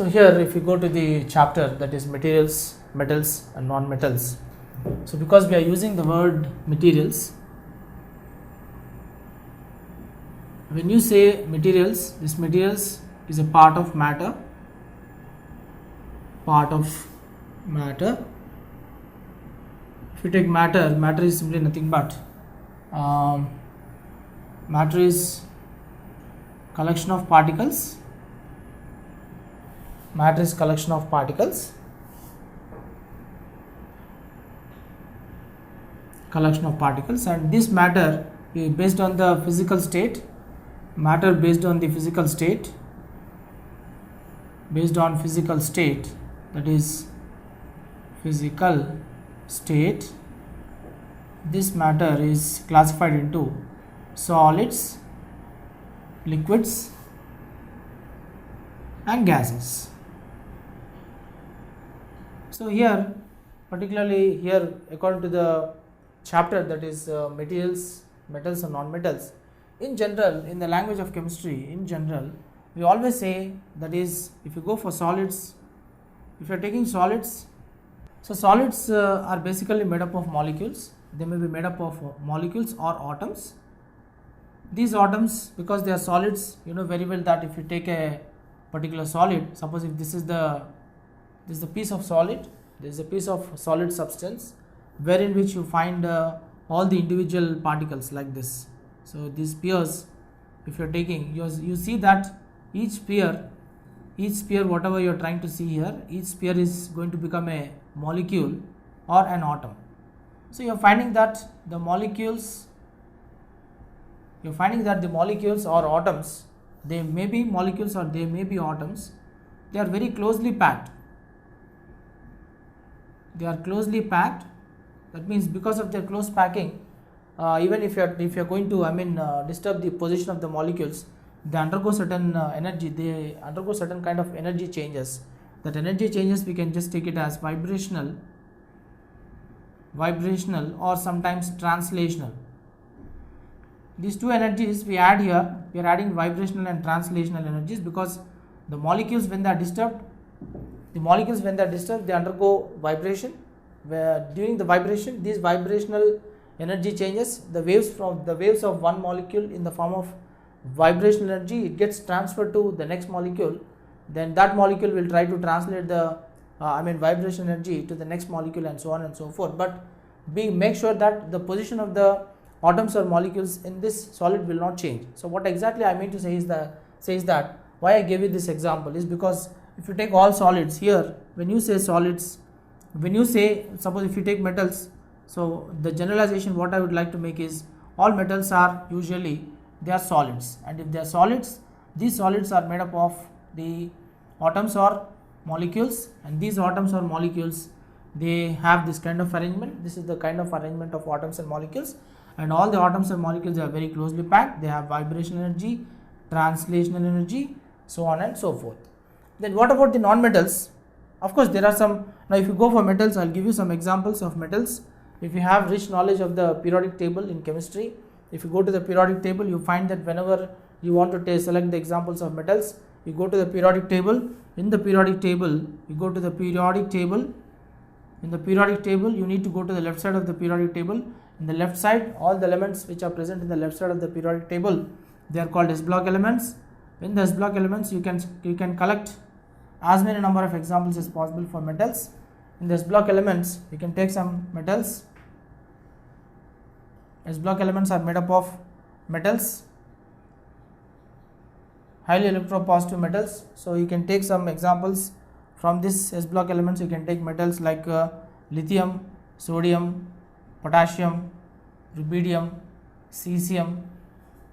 So here if you go to the chapter that is materials, metals and non-metals. So because we are using the word materials, when you say materials, this materials is a part of matter. If you take matter, matter is simply nothing but matter is collection of particles. Matter is collection of particles. And this matter is based on the physical state. Matter based on the physical state. That is physical state. This matter is classified into solids, liquids and gases. So here, particularly here, according to the chapter that is materials, metals and non-metals, in general, in the language of chemistry, in general, we always say that is, if you go for solids, if you are taking solids, so solids are basically made up of molecules. They may be made up of molecules or atoms. These atoms, because they are solids, you know very well that if you take a particular solid, suppose if this is the piece of solid, there is a piece of solid substance wherein which you find all the individual particles like this. So these spheres, if you are taking, you see that each sphere whatever you are trying to see here, each sphere is going to become a molecule or an atom. So you are finding that the molecules or atoms, they may be molecules or they may be atoms, they are very closely packed. That means because of their close packing, even if you are going to disturb the position of the molecules, they undergo certain they undergo certain kind of energy changes. That energy changes we can just take it as vibrational or sometimes translational. These two energies we add here, we are adding vibrational and translational energies because the molecules when they are disturbed, they undergo vibration. Where during the vibration, these vibrational energy changes, the waves of one molecule in the form of vibrational energy, it gets transferred to the next molecule. Then that molecule will try to translate the vibration energy to the next molecule and so on and so forth. But make sure that the position of the atoms or molecules in this solid will not change. So what exactly I mean to say is that why I gave you this example is because if you take all solids here, when you say solids, suppose if you take metals, so the generalization what I would like to make is all metals are usually they are solids, and if they are solids, these solids are made up of the atoms or molecules, and these atoms or molecules, they have this kind of arrangement. This is the kind of arrangement of atoms and molecules, and all the atoms and molecules are very closely packed. They have vibrational energy, translational energy, so on and so forth. Then what about the non-metals? Of course there are some. Now if you go for metals, I'll give you some examples of metals. If you have rich knowledge of the periodic table in chemistry, if you go to the periodic table, you find that whenever you want to select the examples of metals, you go to the periodic table. In the periodic table, you go to the periodic table. In the periodic table, you need to go to the left side of the periodic table. In the left side, all the elements which are present in the left side of the periodic table, they are called S block elements. In the S block elements, you can collect as many number of examples as possible for metals. In the S block elements, you can take some metals. S block elements are made up of metals, highly electropositive metals. So you can take some examples from this S block elements. You can take metals like lithium, sodium, potassium, rubidium, cesium.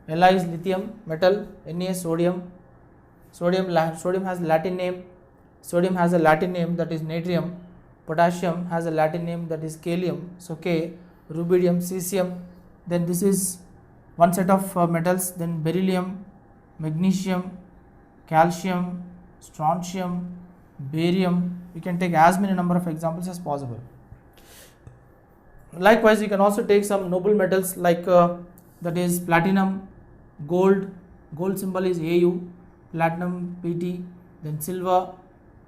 Li is lithium metal, Na is sodium. Sodium has Latin name. Sodium has a Latin name, that is natrium. Potassium has a Latin name, that is kalium. So K, rubidium, cesium. Then this is one set of metals. Then beryllium, magnesium, calcium, strontium, barium. You can take as many number of examples as possible. Likewise, you can also take some noble metals like that is platinum, gold. Gold symbol is Au, platinum, Pt. Then silver,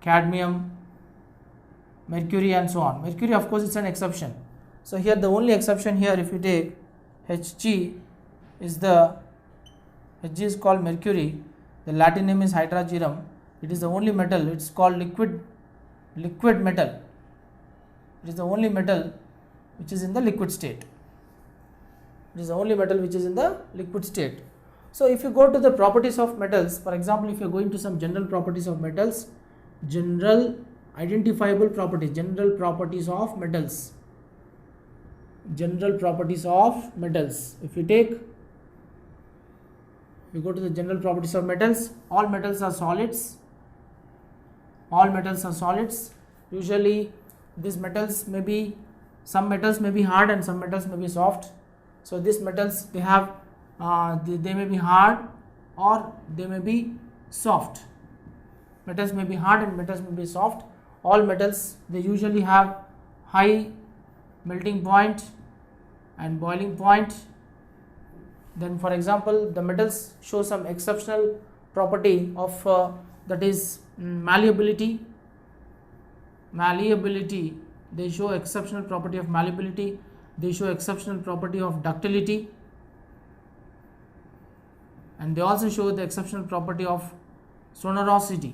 cadmium, mercury and so on. Mercury of course is an exception. So here the only exception here, if you take Hg is called mercury, the Latin name is hydrargyrum. It is the only metal, it is called liquid metal. It is the only metal which is in the liquid state. It is the only metal which is in the liquid state. So if you go to the properties of metals, for example, if you are going to some general properties of metals, general identifiable properties, general properties of metals. If you go to the general properties of metals, all metals are solids. Usually these metals may be, some metals may be hard and some metals may be soft. So these metals, they have they may be hard or they may be soft. Metals may be hard and metals may be soft. All metals, they usually have high melting point and boiling point. Then for example, the metals show some exceptional property of that is malleability. They show exceptional property of malleability. They show exceptional property of ductility, and they also show the exceptional property of sonorosity.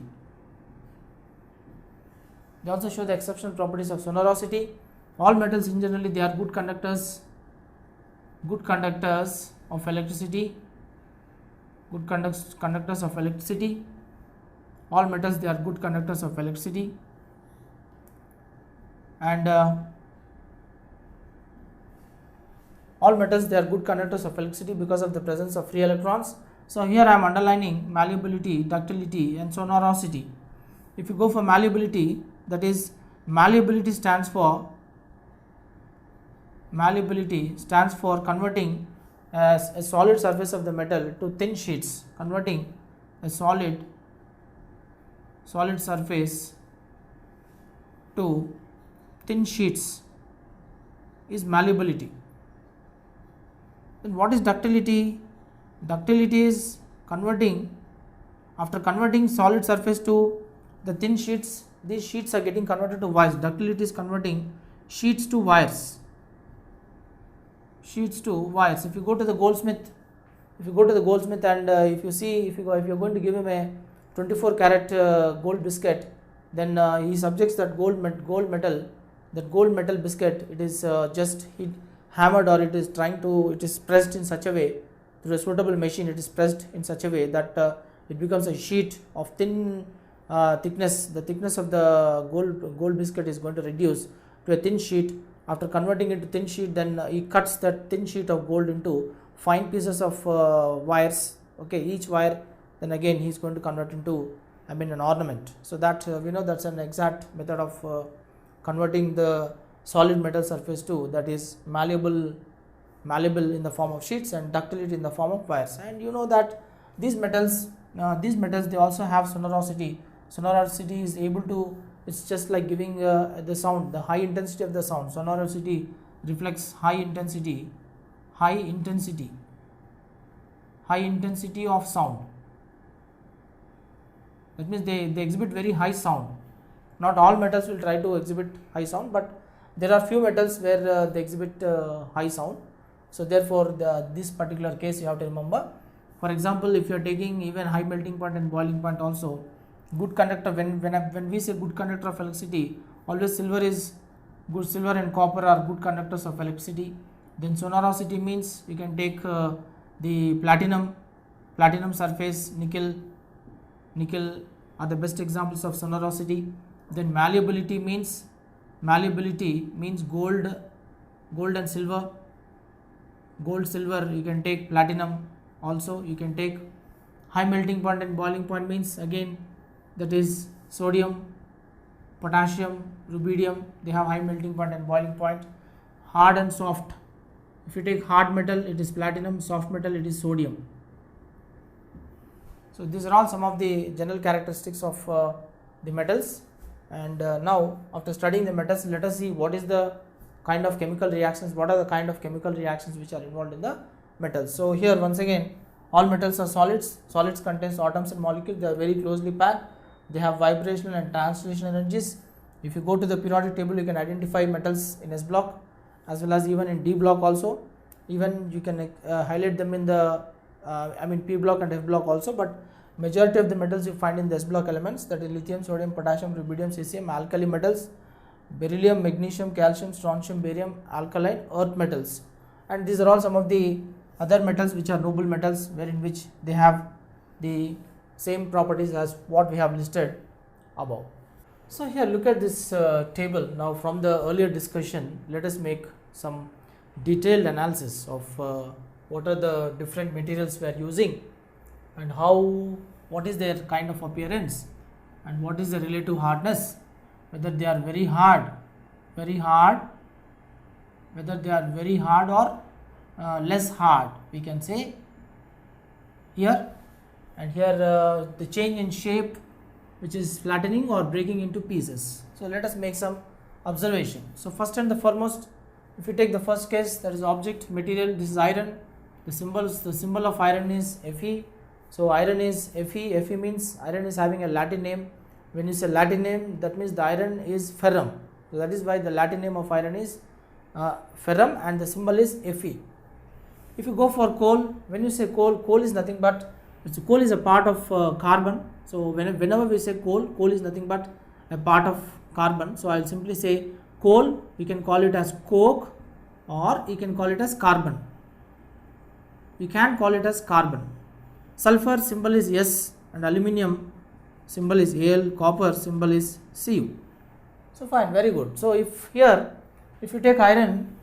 All metals in generally, they are good conductors of electricity. All metals, they are good conductors of electricity, and all metals, they are good conductors of electricity because of the presence of free electrons. So here I am underlining malleability, ductility and sonorosity. If you go for malleability, that is malleability stands for converting a solid surface of the metal to thin sheets. Converting a solid surface to thin sheets is malleability. Then what is ductility? Ductility is after converting solid surface to the thin sheets, these sheets are getting converted to wires. Ductility is converting sheets to wires. If you go to the goldsmith, and if you're going to give him a 24 karat gold biscuit, then he subjects that gold metal biscuit. It is just hammered, or it is pressed in such a way through a suitable machine. It is pressed in such a way that it becomes a sheet of thin thickness. The thickness of the gold biscuit is going to reduce to a thin sheet. After converting it to thin sheet, then he cuts that thin sheet of gold into fine pieces of wires. Okay, each wire, then again he is going to convert into an ornament. So that we know that's an exact method of converting the solid metal surface to, that is malleable in the form of sheets, and ductility in the form of wires. And you know that these metals they also have sonorosity. Sonorosity is able to, it's just like giving the sound, the high intensity of the sound. Sonorosity reflects high intensity of sound. That means they exhibit very high sound. Not all metals will try to exhibit high sound, but there are few metals where they exhibit high sound. So therefore this particular case you have to remember. For example, if you are taking even high melting point and boiling point also, good conductor, when we say good conductor of electricity, always silver and copper are good conductors of electricity. Then sonorosity means you can take the platinum surface, nickel are the best examples of sonorosity. Then malleability means gold and silver. Silver, you can take platinum also. You can take high melting point and boiling point means again that is sodium, potassium, rubidium. They have high melting point and boiling point. Hard and soft. If you take hard metal, it is platinum. Soft metal, it is sodium. So these are all some of the general characteristics of the metals. And now after studying the metals, let us see what are the kind of chemical reactions which are involved in the metals. So here once again, all metals are solids. Solids contains atoms and molecules. They are very closely packed. they have vibrational and translation energies. If you go to the periodic table, you can identify metals in S block as well as even in D block also. Even you can highlight them in the P block and F block also, but majority of the metals you find in the S block elements, that is lithium, sodium, potassium, rubidium, cesium, alkali metals, beryllium, magnesium, calcium, strontium, barium, alkaline, earth metals, and these are all some of the other metals which are noble metals, wherein which they have the same properties as what we have listed above. So here look at this table. Now from the earlier discussion, let us make some detailed analysis of what are the different materials we are using and what is their kind of appearance and what is the relative hardness, whether they are very hard, whether they are very hard or less hard, we can say here, and here the change in shape, which is flattening or breaking into pieces. So let us make some observation. So first and the foremost, if you take the first case, that is object material, this is iron. The symbol of iron is Fe. So iron is Fe. Fe means iron is having a Latin name. When you say Latin name, that means the iron is ferrum. So that is why the Latin name of iron is ferrum, and the symbol is Fe. If you go for coal, when you say coal is nothing but, coal is a part of carbon. So whenever we say coal is nothing but a part of carbon. So I will simply say coal, we can call it as coke, or you can call it as carbon. We can call it as carbon. Sulfur symbol is S, and aluminium symbol is Al, copper symbol is Cu. So fine, very good. So if you take iron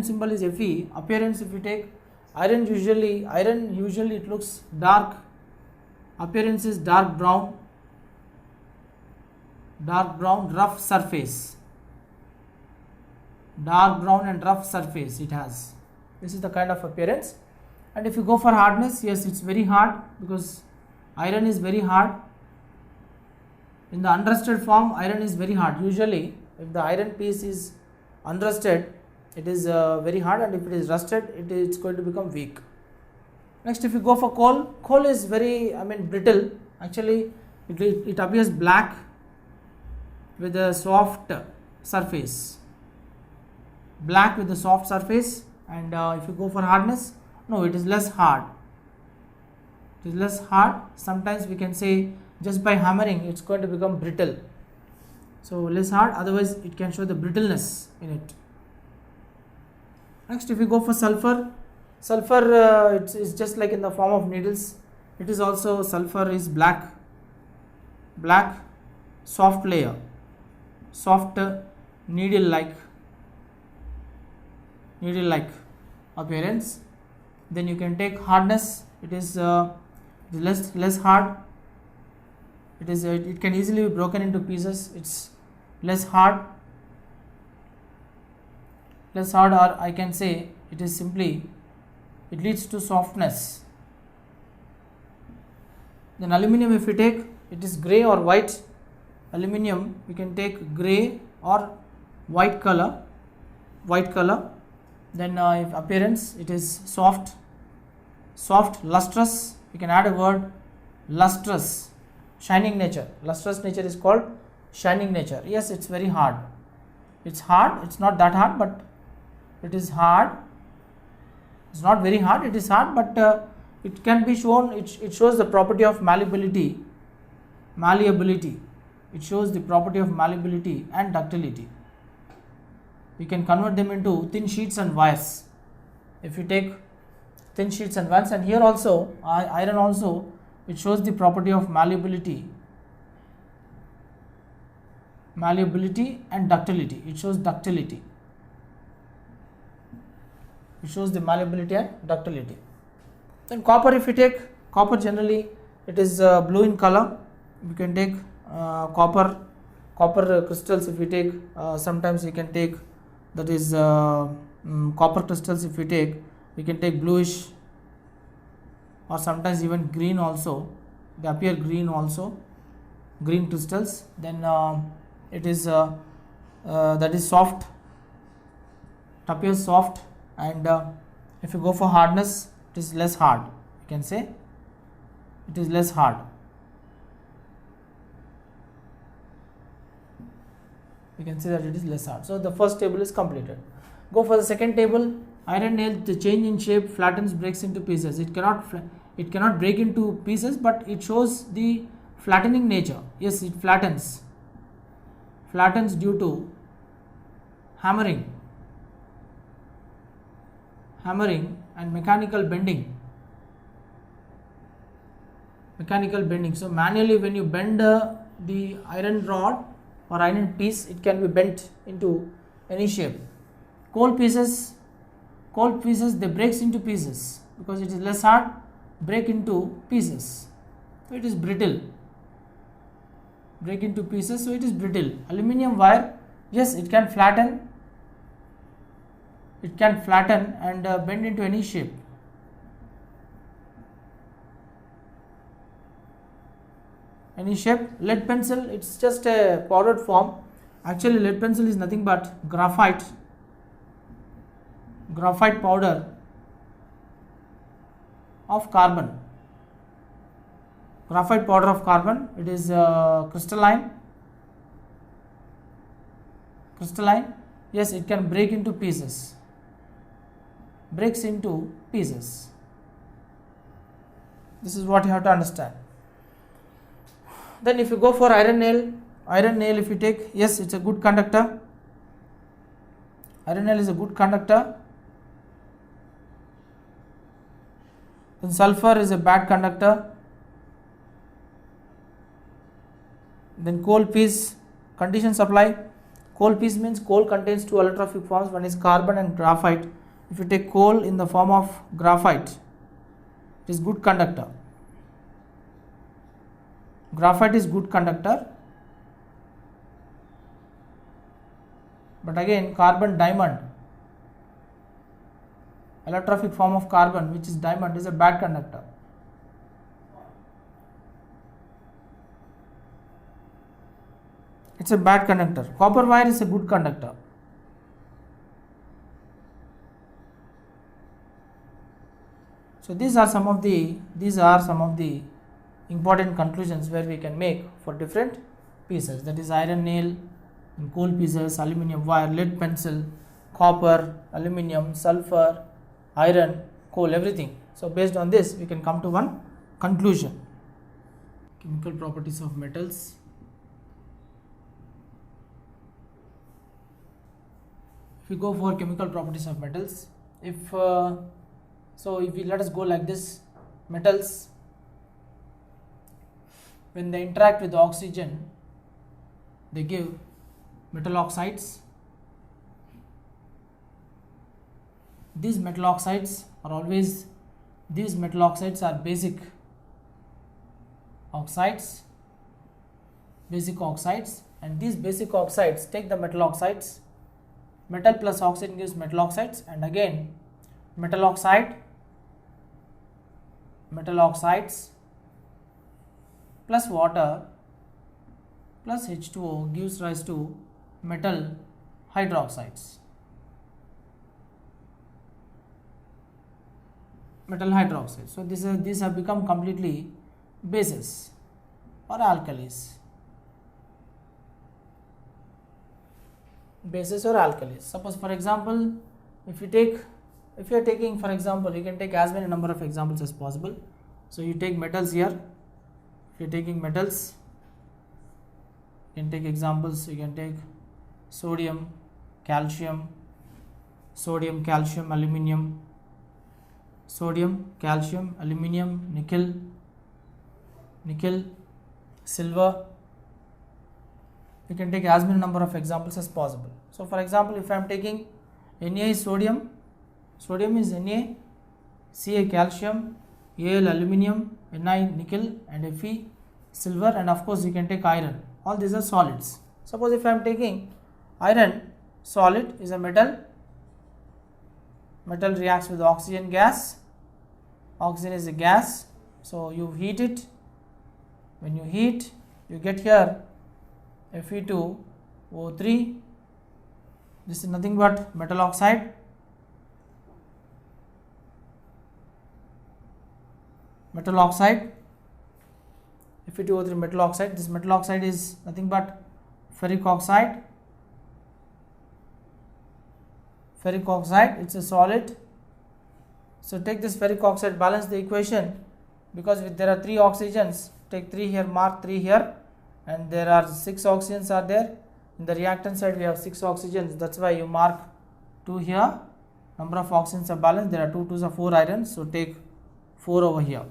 symbol is Fe. Appearance, if you take iron usually it looks dark. Appearance is dark brown, rough surface. Dark brown and rough surface it has. This is the kind of appearance. And if you go for hardness, yes, it's very hard, because iron is very hard. In the unrusted form, iron is very hard. Usually, if the iron piece is unrusted, it is very hard, and if it is rusted, it's going to become weak. Next, if you go for coal is very brittle. Actually, it appears black with a soft surface. Black with a soft surface. And if you go for hardness, no, it is less hard. It is less hard. Sometimes we can say just by hammering, it's going to become brittle. So less hard, otherwise it can show the brittleness in it. Next, if we go for sulfur, it's just like in the form of needles. It is also, sulfur is black, soft layer, soft needle like appearance. Then you can take hardness. It is less hard. It can easily be broken into pieces. It's less hard, or I can say it is simply, it leads to softness. Then aluminium, if we take, it is grey or white. Aluminium, we can take grey or white color. Then if appearance, it is soft, lustrous. We can add a word, lustrous, shining nature. Lustrous nature is called shining nature. Yes, it's very hard. It's hard. It's not that hard, but it is hard. It's not very hard. It is hard, but it can be shown. It shows the property of malleability. It shows the property of malleability and ductility. We can convert them into thin sheets and wires. If you take thin sheets and wires, and here also iron also, it shows the property of malleability and ductility. It shows ductility. It shows the malleability and ductility. Then copper, if you take copper, generally it is blue in color. You can take copper crystals. If you take sometimes you can take, that is copper crystals. If you take, we can take bluish, or sometimes even green also. They appear green also, green crystals. Then it is that is soft. It appears soft, and if you go for hardness, it is less hard. You can say it is less hard. we can say that it is less hard. So the first table is completed. Go for the second table. Iron nail, the change in shape, flattens, breaks into pieces. It cannot break into pieces, but it shows the flattening nature. Yes, it flattens due to hammering and mechanical bending. So manually, when you bend the iron rod or iron piece, it can be bent into any shape. Coal pieces, they breaks into pieces because it is less hard, break into pieces. So it is brittle. Break into pieces, so it is brittle. Aluminium wire, yes, it can flatten. And bend into any shape. Lead pencil, it's just a powdered form. Actually, lead pencil is nothing but graphite powder of carbon. It is crystalline. Yes, it can break into pieces. This is what you have to understand. Then if you go for iron nail, if you take, yes, it's a good conductor. Iron nail is a good conductor. Then sulfur is a bad conductor. Then coal piece, condition supply. Coal piece means coal contains two allotrophic forms, one is carbon and graphite. If you take coal in the form of graphite, it is good conductor. Graphite is good conductor, but again carbon diamond, allotrophic form of carbon which is diamond, is a bad conductor. It's a bad conductor. Copper wire is a good conductor. So these are some of the important conclusions where we can make for different pieces, that is iron nail, coal pieces, aluminium wire, lead pencil, copper, aluminium, sulfur, iron, coal, everything. So based on this we can come to one conclusion. Chemical properties of metals. If we go for chemical properties of metals, if we let us go like this, metals, when they interact with oxygen, they give metal oxides. These metal oxides are basic oxides, and these basic oxides, take the metal oxides, metal plus oxygen gives metal oxides, and again metal oxides plus water plus H2O gives rise to metal hydroxides. So these have become completely bases or alkalis. Suppose for example, if you are taking for example, you can take as many number of examples as possible. So you take metals here. If you are taking metals, you can take examples. You can take sodium, calcium, aluminium, nickel, silver. You can take as many number of examples as possible. So for example, if I am taking Na is sodium is Na, Ca calcium, Al aluminium, Ni nickel, and Fe silver, and of course you can take iron. All these are solids. Suppose if I am taking iron, solid is a metal reacts with oxygen gas. Oxygen is a gas, so you heat it. When you heat, you get here Fe2O3. This is nothing but metal oxide. Fe2O3 metal oxide. This metal oxide is nothing but ferric oxide. ferric oxide, it's a solid. So take this ferric oxide, balance the equation, because there are 3 oxygens, take 3 here, mark 3 here, and there are 6 oxygens are there. In the reactant side we have 6 oxygens, that's why you mark 2 here. Number of oxygens are balanced, there are 2 2s are 4 irons, so take 4 over here.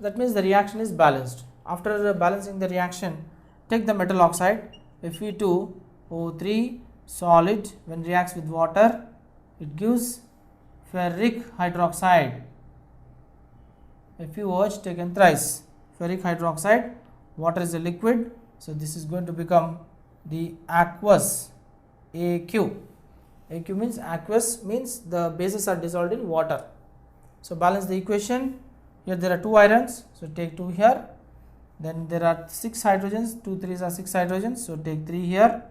That means the reaction is balanced. After balancing the reaction, take the metal oxide, Fe2O3 solid, when reacts with water, it gives ferric hydroxide. FeOH taken thrice, ferric hydroxide, water is a liquid, so this is going to become the aqueous, AQ. AQ means aqueous, means the bases are dissolved in water. So balance the equation. Here there are 2 irons, so take 2 here. Then there are 6 hydrogens, 2 3s are 6 hydrogens, so take 3 here.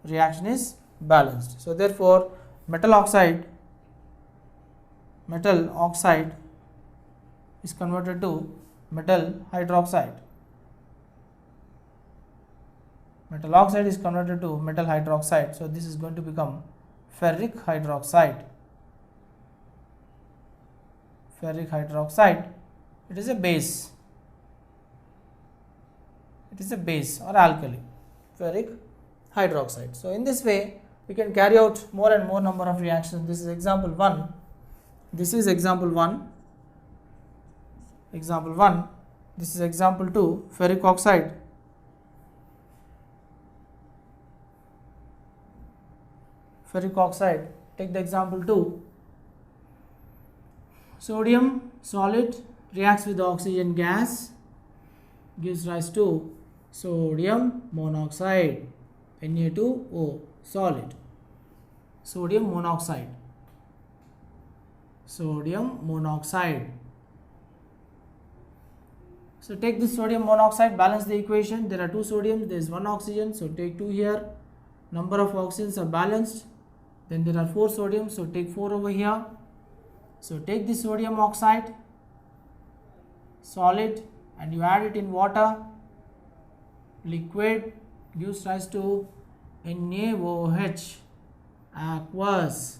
Reaction is balanced. So therefore metal oxide is converted to metal hydroxide. Metal oxide is converted to metal hydroxide. So this is going to become ferric hydroxide. Ferric hydroxide, it is a base. It is a base or alkali, ferric hydroxide. So in this way we can carry out more and more number of reactions. This is example 1. This is example 1. Example 1. This is example 2, ferric oxide. Ferric oxide, take the example 2. Sodium solid reacts with the oxygen gas, gives rise to sodium monoxide, Na2O, solid. Sodium monoxide. Sodium monoxide. So take this sodium monoxide, balance the equation. There are 2 sodiums, there is 1 oxygen, so take 2 here. Number of oxygens are balanced. Then there are 4 sodiums, so take 4 over here. So take the sodium oxide, solid, and you add it in water, liquid, gives rise to NaOH, aqueous.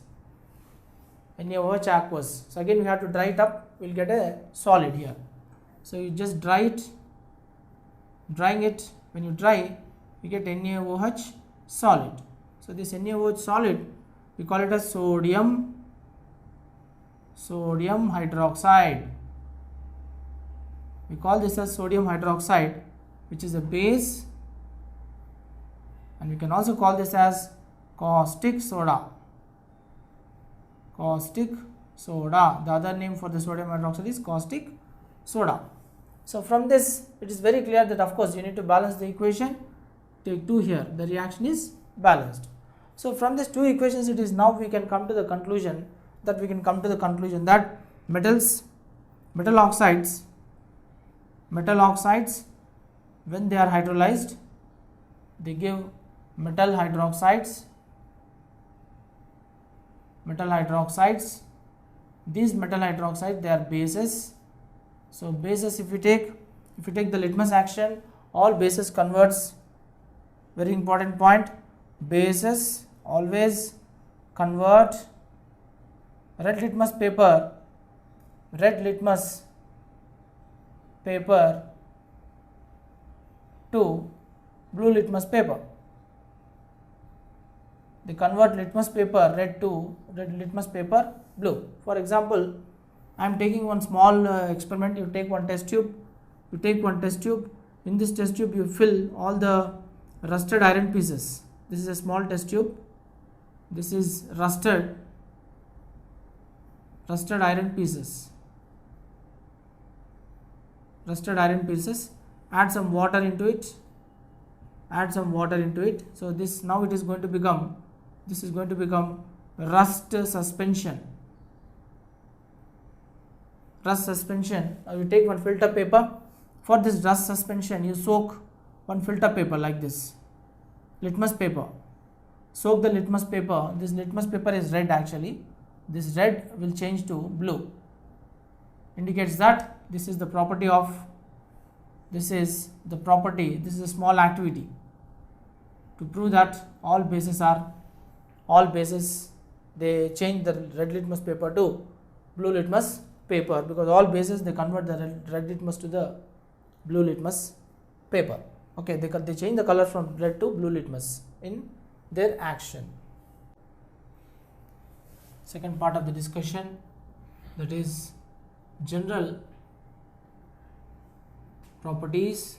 NaOH aqueous. So again we have to dry it up, we will get a solid here. So you just dry it, drying it, when you dry you get NaOH solid. So this NaOH solid, we call it as sodium hydroxide. We call this as sodium hydroxide, which is a base, and we can also call this as caustic soda. Caustic soda, the other name for the sodium hydroxide is caustic soda. So from this it is very clear that of course you need to balance the equation. Take 2 here, the reaction is balanced. So from these 2 equations, it is now we can come to the conclusion that metal oxides when they are hydrolyzed, they give metal hydroxides. These metal hydroxides, they are bases. So bases, if you take the litmus action, all bases converts. Very important point, bases always convert red litmus paper to blue litmus paper. They convert litmus paper red to red litmus paper blue. For example, I am taking one small experiment. You take one test tube. In this test tube you fill all the rusted iron pieces. This is a small test tube. This is rusted iron pieces. Add some water into it. So this, now it is going to become rust suspension. You take one filter paper. For this rust suspension, you soak one filter paper like this, litmus paper. Soak the litmus paper. This litmus paper is red actually. This red will change to blue. Indicates that this is the property of, this is a small activity to prove that all bases they change the red litmus paper to blue litmus paper, because all bases they convert the red litmus to the blue litmus paper. Okay, they change the color from red to blue litmus in their action. Second part of the discussion, that is general properties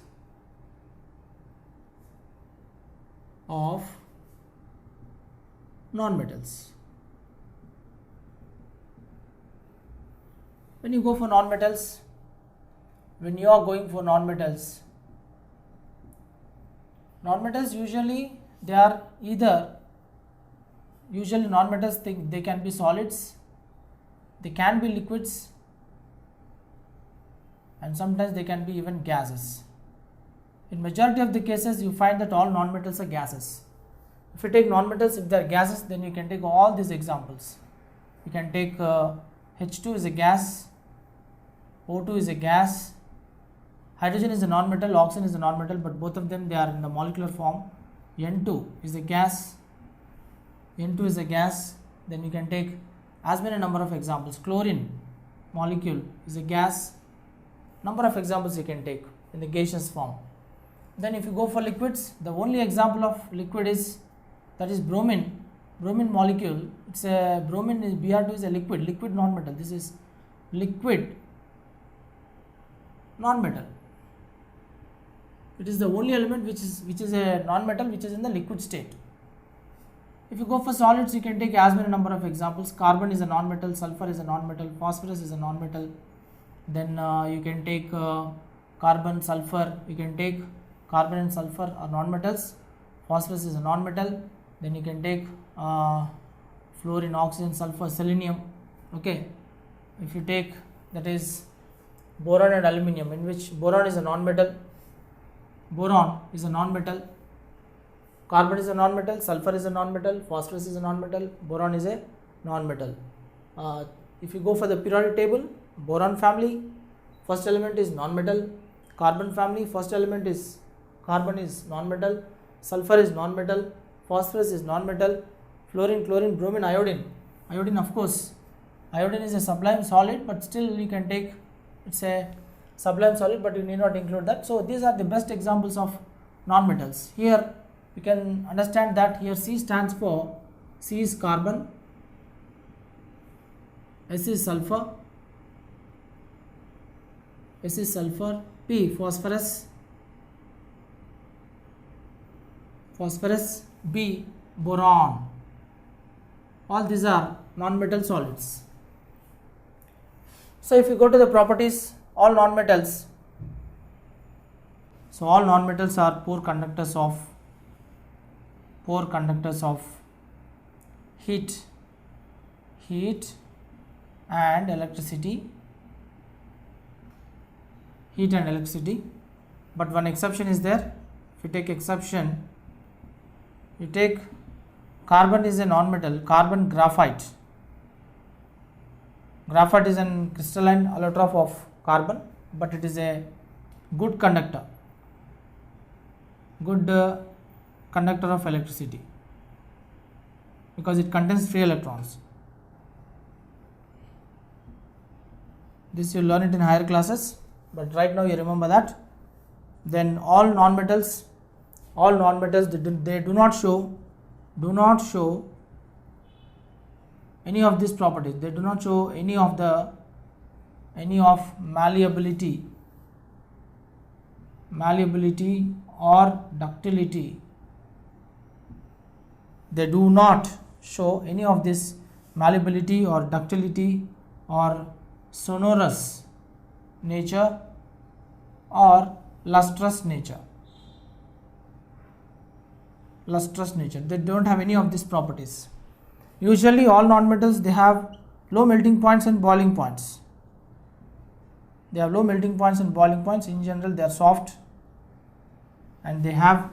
of non-metals. When you go for non-metals, when you are going for non-metals usually they are usually non-metals they can be solids, they can be liquids, and sometimes they can be even gases. In majority of the cases you find that all non-metals are gases. If you take non-metals, if they are gases, then you can take all these examples. You can take H2 is a gas, O2 is a gas, hydrogen is a non-metal, oxygen is a non-metal, but both of them they are in the molecular form. N2 is a gas, N2 is a gas. Then you can take as many number of examples. Chlorine molecule is a gas. Number of examples you can take in the gaseous form. Then if you go for liquids, the only example of liquid is bromine molecule. It's a bromine is Br2 is a liquid non-metal. This is liquid non-metal. It is the only element which is a non-metal which is in the liquid state. If you go for solids, you can take as many number of examples. Carbon is a non-metal, sulfur is a non-metal, phosphorus is a non-metal. Then you can take carbon, sulfur. You can take carbon and sulfur are non-metals. Phosphorus is a non-metal. Then you can take fluorine, oxygen, sulfur, selenium. Okay. If you take, that is boron and aluminium, in which boron is a non-metal. Boron is a non-metal. Carbon is a non-metal, sulfur is a non-metal, phosphorus is a non-metal, boron is a non-metal. If you go for the periodic table, boron family, first element is non-metal. Carbon family, first element is carbon is non-metal, sulfur is non-metal, phosphorus is non-metal, fluorine, chlorine, bromine, iodine. Iodine, of course, iodine is a sublime solid, but still you can take, it's a sublime solid, but you need not include that. So these are the best examples of non-metals. Here you can understand that here C stands for, C is carbon, S is sulfur, P phosphorus, B boron. All these are non-metal solids. So if you go to the properties, all non-metals, so all non-metals are poor conductors of heat and electricity, but one exception is there. If you take exception, you take carbon is a non-metal, carbon graphite. Graphite is a crystalline allotrope of carbon, but it is a good conductor of electricity because it contains free electrons. This you learn it in higher classes, but right now you remember that. Then all non-metals they do not show any of these properties. They do not show any of malleability or ductility. They do not show any of this malleability or ductility or sonorous nature or lustrous nature. They don't have any of these properties. Usually all non-metals they have low melting points and boiling points. In general they are soft, and they have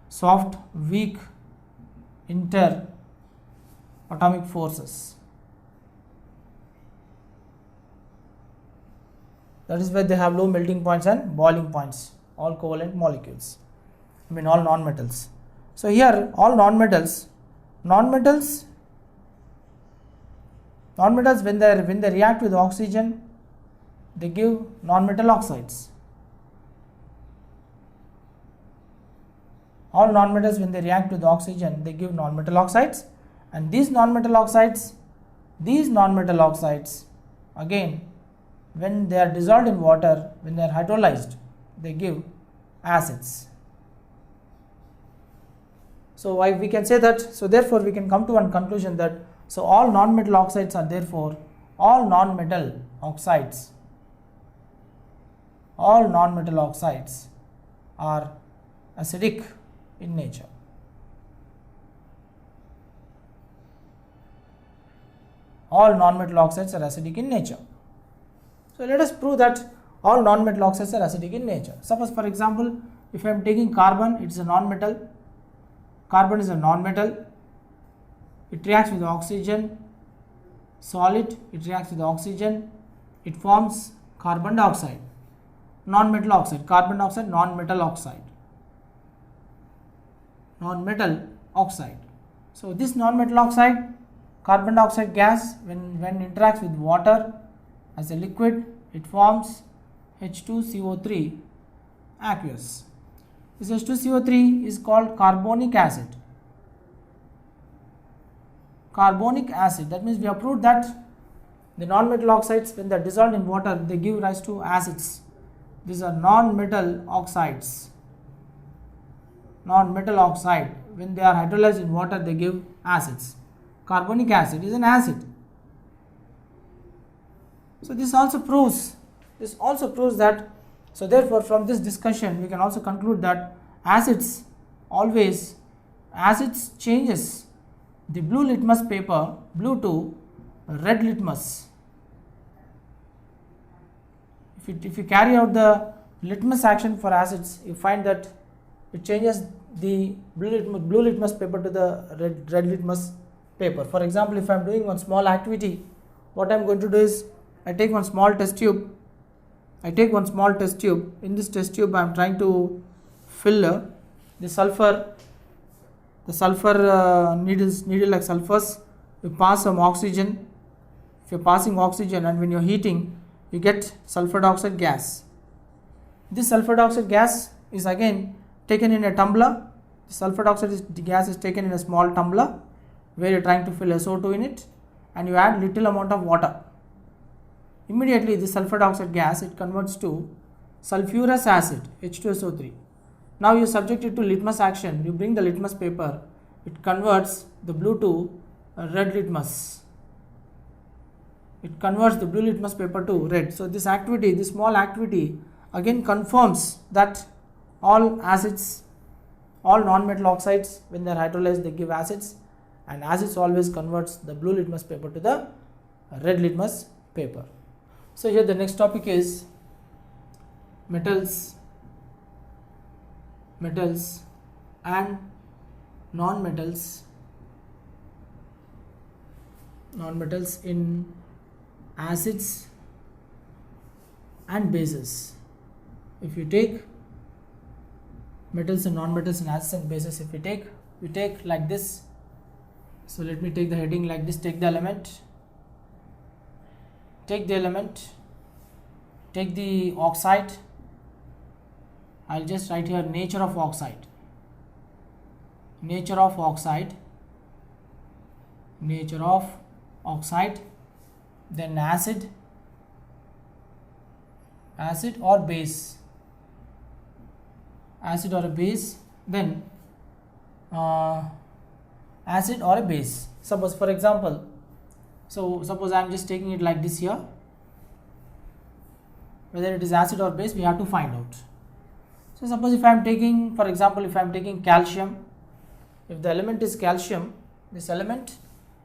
soft, weak inter-atomic forces. That is why they have low melting points and boiling points, all covalent molecules. All non-metals. So here all non-metals Non-metals, when they react with oxygen, they give non-metal oxides. All non-metals, when they react with oxygen, they give non-metal oxides, and these non-metal oxides again, when they are dissolved in water, when they are hydrolyzed, they give acids. So we can say that, so therefore we can come to one conclusion that, so all non-metal oxides are therefore, all non-metal oxides are acidic in nature. All non-metal oxides are acidic in nature. So let us prove that all non-metal oxides are acidic in nature. Suppose, for example, if I am taking carbon, it is a non-metal. Carbon is a non-metal. It reacts with oxygen, solid, it reacts with oxygen, it forms carbon dioxide, non-metal oxide, carbon dioxide, non-metal oxide. So this non-metal oxide, carbon dioxide gas, when interacts with water as a liquid, it forms H2CO3 aqueous. This H2CO3 is called carbonic acid. That means we have proved that the non-metal oxides, when they are dissolved in water, they give rise to acids. These are non-metal oxides. Non-metal oxide, when they are hydrolyzed in water, they give acids. Carbonic acid is an acid. So this also proves that, so therefore from this discussion we can also conclude that acids changes the blue litmus paper, blue to red litmus. If you carry out the litmus action for acids, you find that it changes the blue litmus paper to the red litmus paper. For example, if I am doing one small activity, what I am going to do is, I take one small test tube. In this test tube I am trying to fill the sulfur needle like sulfurs. You pass some oxygen. If you are passing oxygen and when you are heating, you get sulfur dioxide gas. This sulfur dioxide gas is again taken in a tumbler. The sulfur dioxide gas is taken in a small tumbler where you are trying to fill SO2 in it, and you add little amount of water. Immediately the sulfur dioxide gas, it converts to sulfurous acid, H2SO3. Now you subject it to litmus action, you bring the litmus paper, it converts the blue to red litmus. It converts the blue litmus paper to red. So this small activity again confirms that all non-metal oxides, when they are hydrolyzed, they give acids, and acids always converts the blue litmus paper to the red litmus paper. So here the next topic is metals and non-metals in acids and bases. If you take metals and non-metals in acids and bases, if we take like this, so let me take the heading like this. Take the element, take the oxide. I'll just write here nature of oxide, then acid or base, then acid or a base. Suppose, for example, suppose I am just taking it like this here, whether it is acid or base we have to find out. So suppose if I am taking, for example, if I am taking calcium, if the element is calcium, this element,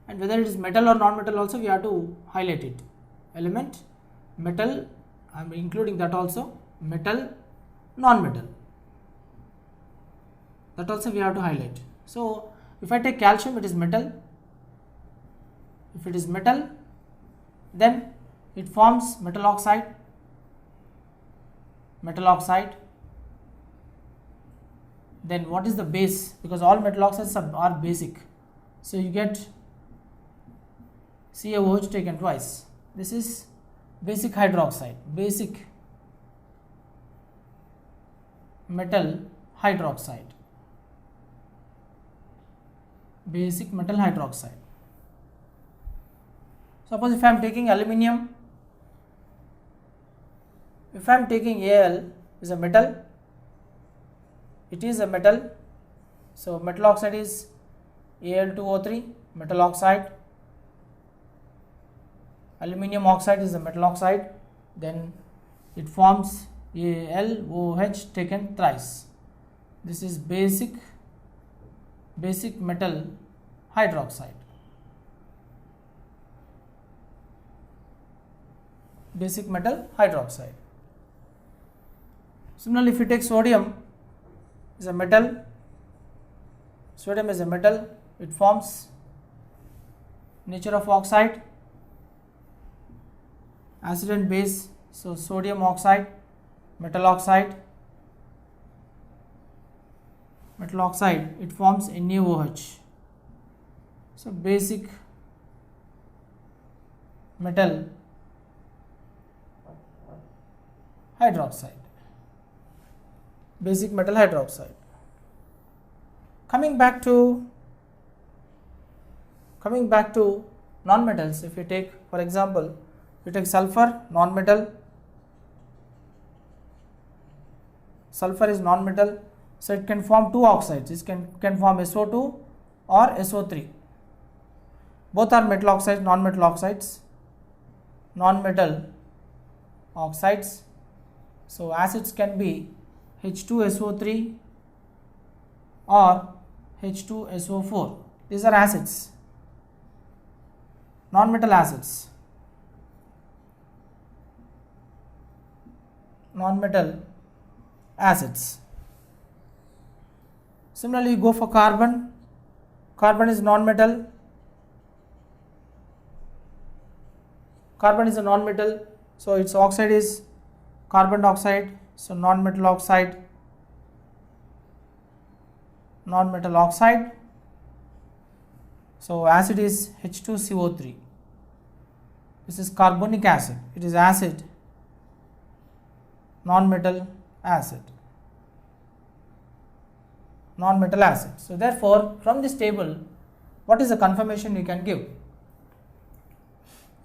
and whether it is metal or non-metal also we have to highlight it. Element, metal, I am including that also, metal, non-metal, that also we have to highlight. So if I take calcium, it is metal. If it is metal, then it forms metal oxide. Then what is the base? Because all metal oxides are basic. So you get CaOH taken twice. This is basic hydroxide, basic metal hydroxide, basic metal hydroxide. Suppose if I am taking aluminium, if I am taking Al is a metal, it is a metal, so metal oxide is Al2O3, metal oxide. Aluminium oxide is a metal oxide, then it forms AlOH taken thrice. This is basic metal hydroxide. Basic metal hydroxide. Similarly, if you take sodium, is a metal. Sodium is a metal. It forms nature of oxide, acid and base. So sodium oxide, metal oxide. Metal oxide, it forms NaOH. So basic metal hydroxide. Basic metal hydroxide. Coming back to non-metals, if you take, for example, you take sulfur, non-metal. Sulfur is non-metal, so it can form two oxides. It can form SO2 or SO3. Both are metal oxides, non-metal oxides. Non-metal oxides. So acids can be H2SO3 or H2SO4. These are acids, non-metal acids. Non-metal acids. Similarly, you go for carbon. Carbon is non-metal. Carbon is a non-metal, so its oxide is carbon dioxide. So non-metal oxide. Non-metal oxide. So acid is H2CO3. This is carbonic acid. It is acid, non-metal acid. Non-metal acid. So therefore, from this table, what is the conformation you can give?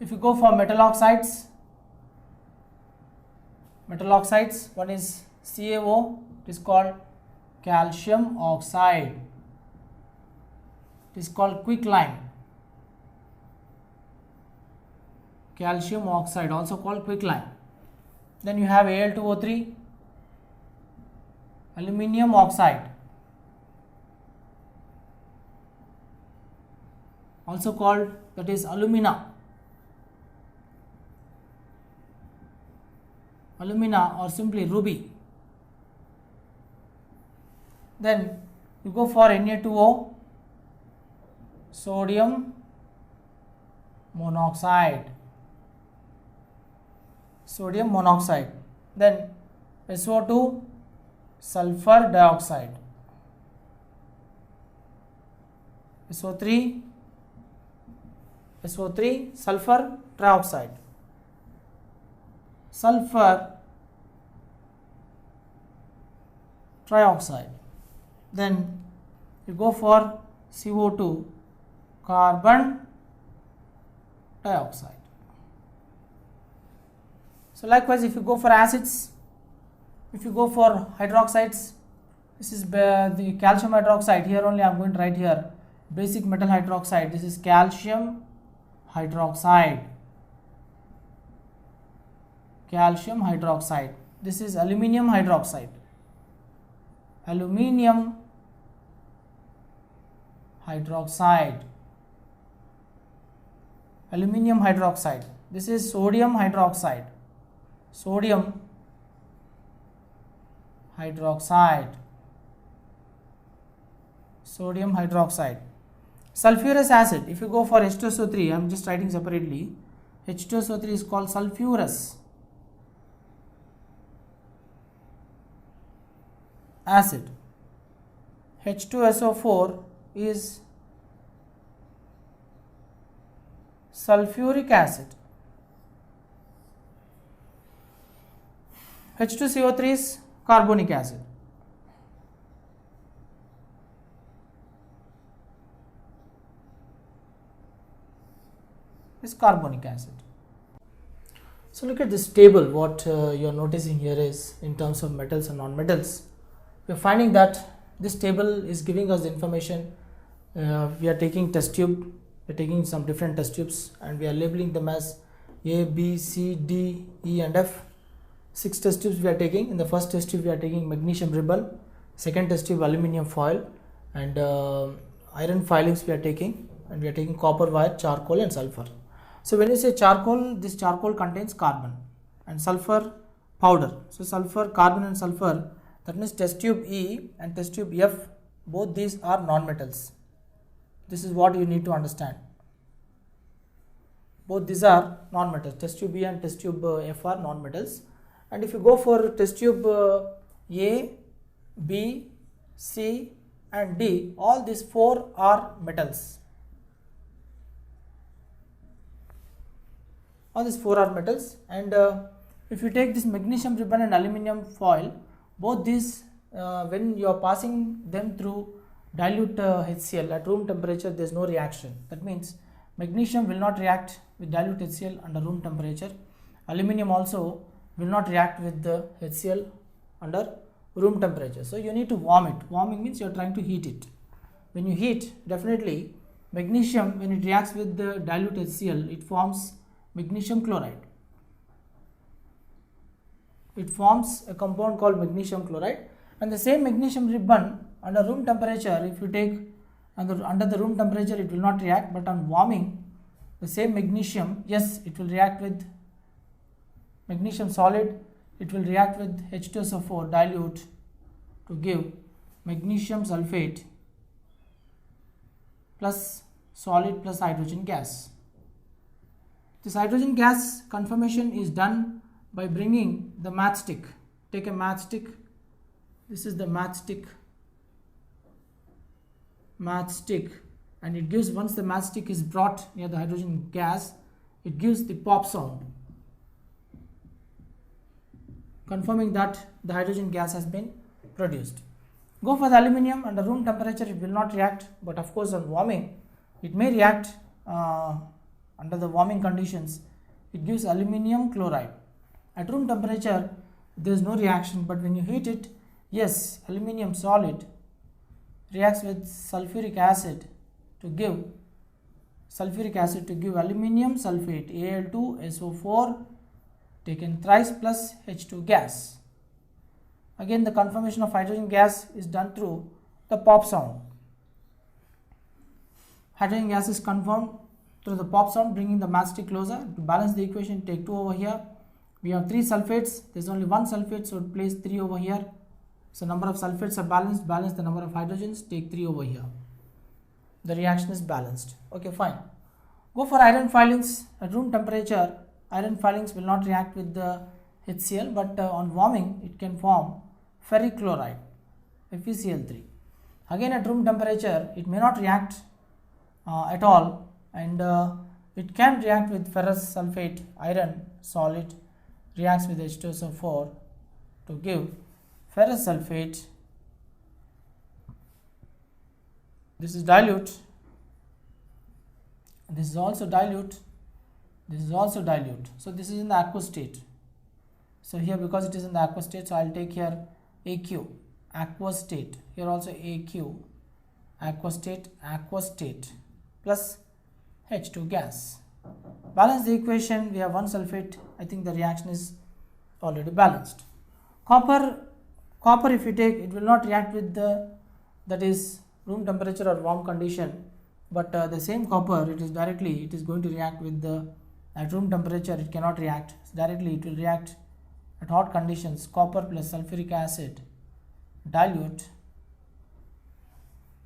If you go for metal oxides, one is CaO, it is called calcium oxide. It is called quicklime. Calcium oxide, also called quicklime. Then you have Al2O3, aluminium oxide, also called, that is alumina. Alumina or simply ruby. Then you go for Na2O, sodium monoxide. Sodium monoxide. Then SO2, sulfur dioxide. SO3, sulfur trioxide. Sulfur trioxide. Then you go for CO2, carbon dioxide. So likewise, if you go for acids, if you go for hydroxides, this is the calcium hydroxide. Here only I am going to write here basic metal hydroxide. This is calcium hydroxide. Calcium hydroxide. This is aluminium hydroxide. Aluminium hydroxide. Aluminium hydroxide. This is sodium hydroxide. Sodium hydroxide. Sodium hydroxide. Sulfurous acid. If you go for H2SO3, I am just writing separately. H2SO3 is called sulfurous acid. H2SO4 is sulfuric acid. H2CO3 is carbonic acid. Is carbonic acid. So look at this table. What you are noticing here is in terms of metals and non-metals. We are finding that this table is giving us the information. We are taking test tube. We are taking some different test tubes and we are labeling them as A, B, C, D, E and F. 6 test tubes we are taking. In the first test tube we are taking magnesium ribbon. Second test tube aluminium foil and iron filings we are taking, and we are taking copper wire, charcoal and sulfur. So when you say charcoal, this charcoal contains carbon and sulfur powder. So sulfur, carbon and sulfur, that means test tube E and test tube F, both these are non-metals. This is what you need to understand. Both these are non-metals. Test tube E and test tube F are non-metals. And if you go for test tube A, B, C and D, all these 4 are metals. All these 4 are metals, and if you take this magnesium ribbon and aluminium foil, both these when you are passing them through dilute HCl at room temperature, there is no reaction. That means magnesium will not react with dilute HCl under room temperature. Aluminium also will not react with the HCl under room temperature. So you need to warm it. Warming means you are trying to heat it. When you heat, definitely magnesium, when it reacts with the dilute HCl, it forms magnesium chloride. It forms a compound called magnesium chloride, and the same magnesium ribbon under room temperature, if you take under the room temperature, it will not react, but on warming, the same magnesium, yes, it will react with magnesium solid, it will react with H2SO4 dilute to give magnesium sulfate plus solid plus hydrogen gas. This hydrogen gas conformation is done by bringing the matchstick. Take a matchstick. This is the matchstick, and it gives, once the matchstick is brought near the hydrogen gas, it gives the pop sound, confirming that the hydrogen gas has been produced. Go for the aluminium. Under room temperature it will not react, but of course on warming it may react. Under the warming conditions, it gives aluminium chloride. At room temperature there is no reaction, but when you heat it, yes, aluminium solid reacts with sulfuric acid to give aluminium sulfate, Al2SO4 taken thrice plus H2 gas. Again the conformation of hydrogen gas is done through the pop sound. Hydrogen gas is confirmed through the pop sound, bringing the matchstick closer. To balance the equation, take 2 over here. We have 3 sulfates. There is only 1 sulfate, so place 3 over here. So number of sulfates are balanced. Balance the number of hydrogens. Take 3 over here. The reaction is balanced. Okay, fine. Go for iron filings. At room temperature, iron filings will not react with the HCl, but on warming it can form ferric chloride, FeCl3. Again at room temperature it may not react at all, and it can react with ferrous sulfate. Iron solid reacts with H2SO4 to give ferrous sulfate. This is dilute, this is also dilute, this is also dilute. So this is in the aqueous state. So here, because it is in the aqueous state, so I will take here AQ, aqueous state. Here also AQ, aqueous state plus H2 gas. Balance the equation. We have 1 sulfate. I think the reaction is already balanced. Copper if you take, it will not react with the, that is room temperature or warm condition, but the same copper, it is going to react with the, at room temperature it cannot react directly, it will react at hot conditions. Copper plus sulfuric acid dilute.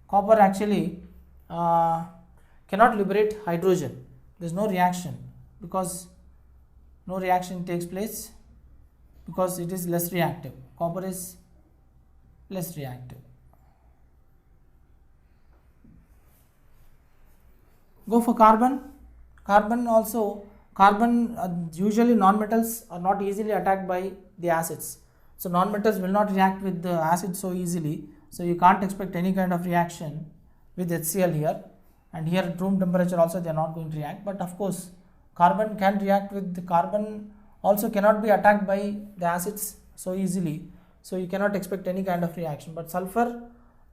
Copper actually cannot liberate hydrogen. There is no reaction, because no reaction takes place because it is less reactive. Copper is less reactive. Go for carbon. Carbon also, usually non-metals are not easily attacked by the acids. So non-metals will not react with the acid so easily. So you can't expect any kind of reaction with HCl here. And here at room temperature also they are not going to react. But of course, carbon can react with the carbon, also cannot be attacked by the acids so easily. So you cannot expect any kind of reaction. But sulfur,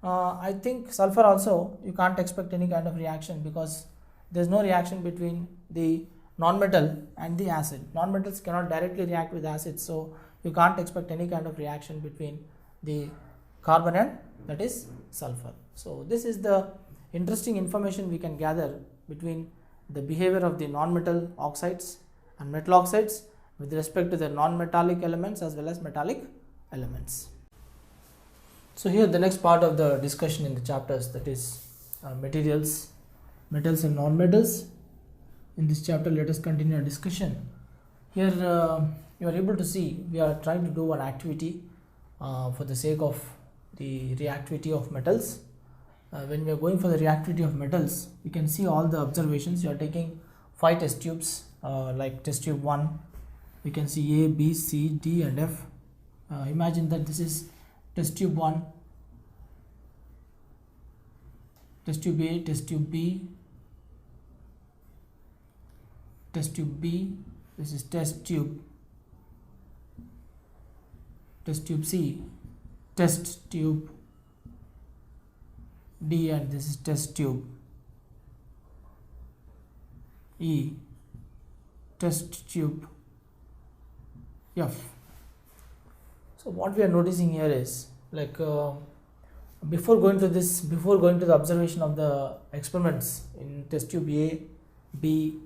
I think sulfur also you can't expect any kind of reaction, because there is no reaction between the non-metal and the acid. Non-metals cannot directly react with acids, so you can't expect any kind of reaction between the carbon and that is sulfur. So this is the interesting information we can gather between the behavior of the non-metal oxides and metal oxides with respect to the non-metallic elements as well as metallic elements. So here the next part of the discussion in the chapters, that is materials, metals and non-metals. In this chapter let us continue our discussion. Here you are able to see we are trying to do one activity for the sake of the reactivity of metals. When we are going for the reactivity of metals, you can see all the observations. You are taking 5 test tubes, like test tube 1, you can see A, B, C, D and F. Imagine that this is test tube 1, test tube A, test tube B, test tube B, this is test tube C, test tube D, and this is test tube E, test tube F. So what we are noticing here is, like before going to the observation of the experiments in test tube A, B,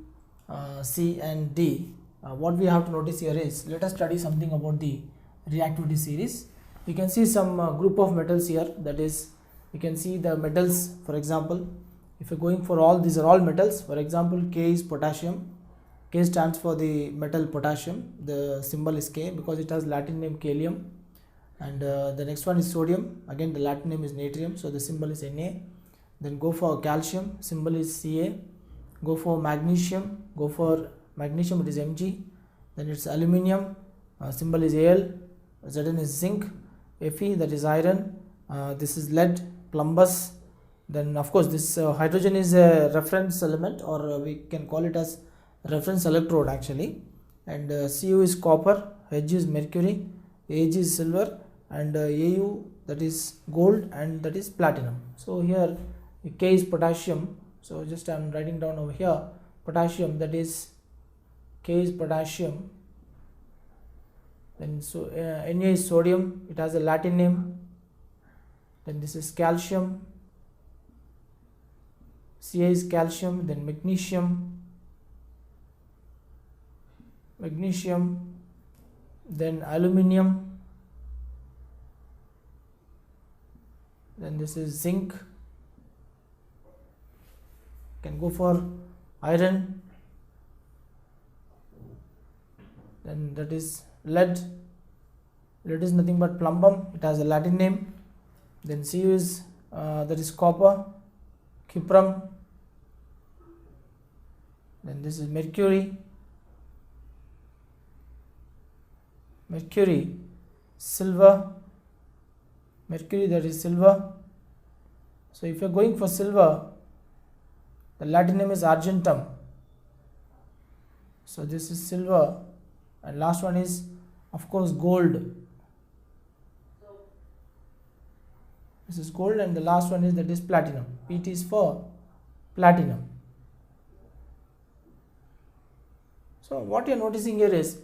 C and D, what we have to notice here is, let us study something about the reactivity series. You can see some group of metals here, that is, you can see the metals. For example, if you are going for all, these are all metals. For example, K is potassium. K stands for the metal potassium. The symbol is K because it has Latin name kalium. And the next one is sodium. Again the Latin name is natrium, so the symbol is Na. Then go for calcium, symbol is Ca. Go for magnesium, it is Mg. Then it's aluminium, symbol is Al. Zn is zinc. Fe, that is iron. This is lead, plumbus. Then of course this hydrogen is a reference element, or we can call it as reference electrode actually. And Cu is copper, Hg is mercury, Ag is silver, and Au, that is gold, and that is platinum. So here K is potassium, so just I am writing down over here potassium, that is K is potassium. Then so Na is sodium, it has a Latin name. Then this is calcium, Ca is calcium. Then magnesium, then aluminium, then this is zinc. Can go for iron, then that is lead. Lead is nothing but plumbum, it has a Latin name. Then Cu is that is copper, cuprum. Then this is mercury, silver, that is silver. So if you are going for silver, the Latin name is argentum, so this is silver. And last one is of course gold, this is gold. And the last one is, that is platinum, Pt is for platinum. So what you are noticing here is,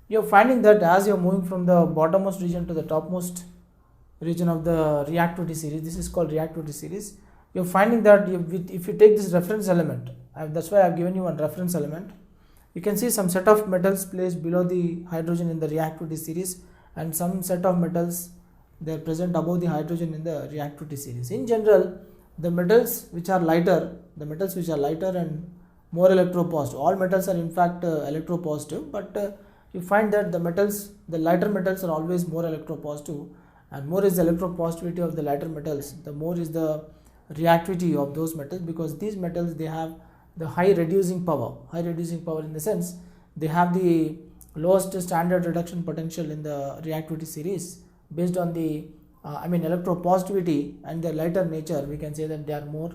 you are finding that as you are moving from the bottommost region to the topmost region of the reactivity series, this is called reactivity series, you are finding that if you take this reference element, that's why I have given you one reference element, you can see some set of metals placed below the hydrogen in the reactivity series, and some set of metals they are present above the hydrogen in the reactivity series. In general, the metals which are lighter and more electropositive, all metals are in fact electropositive, but you find that the lighter metals are always more electropositive, and more is the electropositivity of the lighter metals, the more is the reactivity of those metals, because these metals they have the high reducing power in the sense they have the lowest standard reduction potential in the reactivity series based on the electropositivity and their lighter nature. We can say that they are more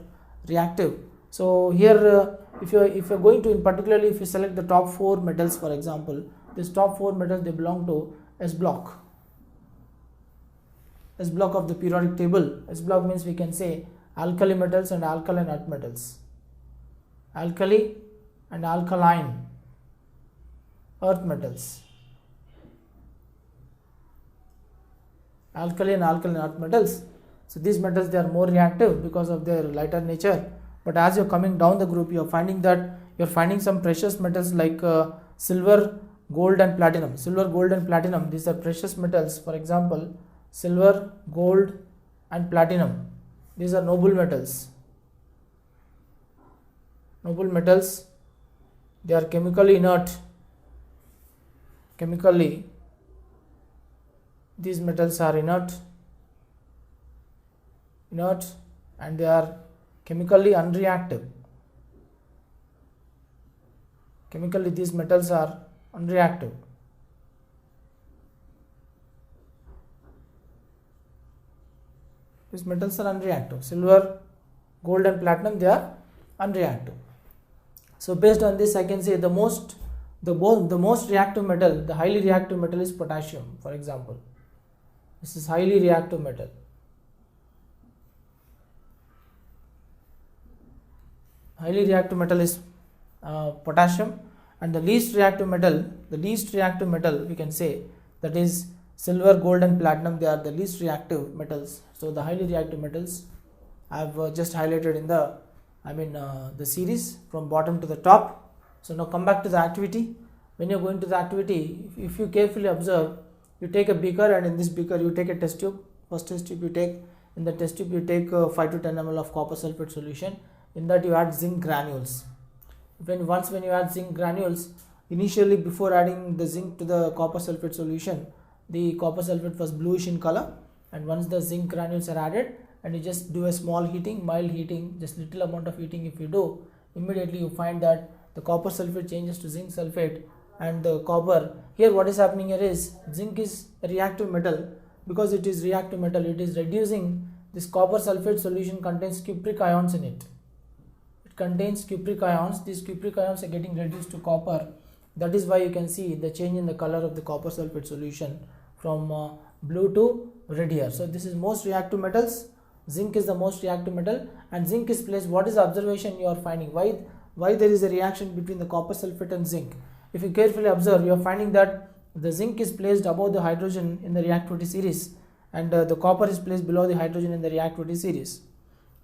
reactive. So here if you're going to, in particularly if you select the top 4 metals, for example, this top 4 metals, they belong to S block of the periodic table. S block means we can say alkali metals and alkaline earth metals, alkali and alkaline earth metals, alkali and alkaline earth metals. So these metals, they are more reactive because of their lighter nature. But as you're coming down the group, you're finding some precious metals like silver, gold and platinum. Silver, gold and platinum, these are precious metals. For example, silver, gold and platinum, these are noble metals. Noble metals, they are chemically inert. Chemically, these metals are inert and they are chemically unreactive. Chemically, these metals are unreactive. These metals are unreactive. Silver, gold and platinum, they are unreactive. So based on this, I can say the most reactive metal, the highly reactive metal is potassium, for example. This is highly reactive metal. Highly reactive metal is potassium, and the least reactive metal we can say, that is silver, gold and platinum. They are the least reactive metals. So the highly reactive metals I have just highlighted in the series from bottom to the top. So now come back to the activity. When you are going to the activity, if you carefully observe, you take a beaker, and in this beaker you take a test tube. First test tube you take, in the test tube you take 5 to 10 ml of copper sulfate solution. In that you add zinc granules. When you add zinc granules, initially before adding the zinc to the copper sulfate solution, the copper sulfate was bluish in color, and once the zinc granules are added and you just do a small heating, mild heating, just little amount of heating if you do, immediately you find that the copper sulfate changes to zinc sulfate, and the copper, here what is happening here is, zinc is a reactive metal. Because it is reactive metal, it is reducing, this copper sulfate solution contains cupric ions in it. Contains cupric ions. These cupric ions are getting reduced to copper. That is why you can see the change in the color of the copper sulfate solution from blue to red here. So this is most reactive metals. Zinc is the most reactive metal, and zinc is placed. What is the observation you are finding? Why there is a reaction between the copper sulfate and zinc? If you carefully observe, you are finding that the zinc is placed above the hydrogen in the reactivity series, and the copper is placed below the hydrogen in the reactivity series.